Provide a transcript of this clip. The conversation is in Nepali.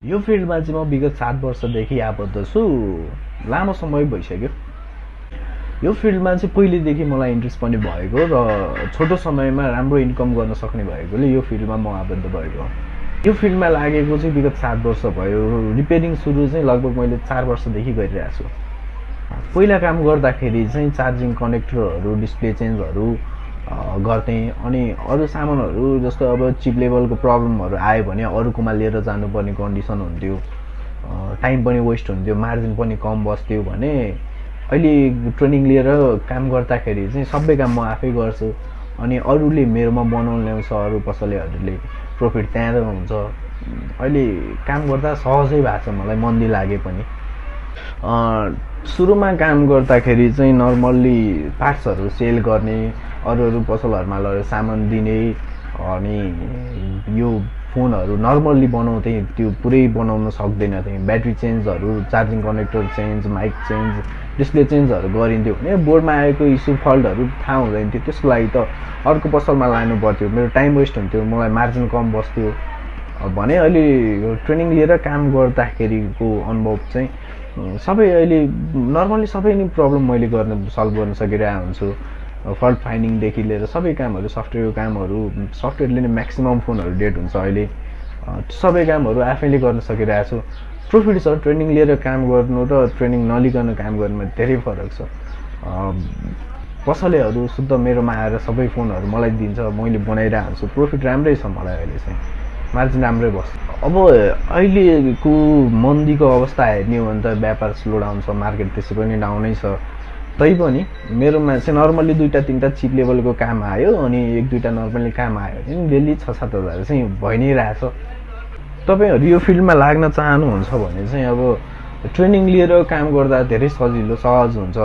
यो फिल्डमा चाहिँ म विगत 7 वर्षदेखि आबद्ध छु। लामो समय भइसक्यो। यो फिल्डमा चाहिँ पहिलेदेखि मलाई इन्ट्रेस्ट पनि भएको र छोटो समयमा राम्रो इन्कम गर्न सक्ने भएकोले यो फिल्डमा म आबद्ध भएको। यो फिल्डमा लागेको चाहिँ विगत 7 वर्ष भयो। रिपेयरिङ सुरु चाहिँ लगभग मैले 4 वर्षदेखि गरिरहेको छु। पहिला काम गर्दाखेरि चाहिँ चार्जिङ कनेक्टरहरू, डिस्प्ले चेन्जहरू गर्थेँ। अनि अरू सामानहरू जस्तो अब चिप लेभलको प्रब्लमहरू आयो भने अरूकोमा लिएर जानुपर्ने कन्डिसन हुन्थ्यो, टाइम पनि वेस्ट हुन्थ्यो, मार्जिन पनि कम बस्थ्यो भने अहिले ट्रेनिङ लिएर काम गर्दाखेरि चाहिँ सबै काम म आफै गर्छु। अनि अरूले मेरोमा बनाउन ल्याउँछ, अरू पसलेहरूले प्रफिट त्यहाँ हुन्छ। अहिले काम गर्दा सहजै भएको छ मलाई, मन्दी लागे पनि। सुरुमा काम गर्दाखेरि चाहिँ नर्मल्ली पार्ट्सहरू सेल गर्ने, अरू पसलहरूमा लगेर सामान दिने। अनि यो फोनहरू नर्मल्ली बनाउँथेँ, त्यो पुरै बनाउन सक्दैन थिएँ। ब्याट्री चेन्जहरू, charging connector change, mic change, display चेन्जहरू गरिन्थ्यो भने बोर्डमा आएको इस्यु फल्टहरू थाहा हुँदैन थियो। त्यसको लागि त अर्को पसलमा लानु पर्थ्यो, मेरो टाइम वेस्ट हुन्थ्यो, मलाई मार्जिन कम बस्थ्यो भने। अहिले ट्रेनिङ लिएर काम गर्दाखेरिको अनुभव चाहिँ सबै अहिले नर्मल्ली सबै नै प्रब्लम मैले सल्भ गर्न सकिरहेको हुन्छु। फल्ट फाइन्डिङदेखि लिएर सबै कामहरू, सफ्टवेयरको कामहरू, सफ्टवेयरले नै म्याक्सिमम फोनहरू डेट हुन्छ अहिले। सबै कामहरू आफैले गर्न सकिरहेको छु। प्रफिट छ। ट्रेनिङ लिएर काम गर्नु र ट्रेनिङ नलिकन काम गर्नुमा धेरै फरक छ। पसलेहरू शुद्ध मेरोमा आएर सबै फोनहरू मलाई दिन्छ, मैले बनाइरहेको हुन्छु। प्रफिट राम्रै छ मलाई अहिले चाहिँ, मार्जिन राम्रै बस्छ। अब अहिलेको मन्दीको अवस्था हेर्ने हो भने त व्यापार स्लो डाउन छ, मार्केट त्यसै पनि डाउनै छ। तैपनि मेरोमा चाहिँ नर्मल्ली 2-3टा चिप लेभलको काम आयो अनि 1-2टा नर्मल्ली काम आयो भने डेली 6-7 हजार चाहिँ भइ नै रहेछ। तपाईँहरू यो फिल्डमा लाग्न चाहनुहुन्छ भने चाहिँ अब ट्रेनिङ लिएर काम गर्दा धेरै सजिलो सहज हुन्छ।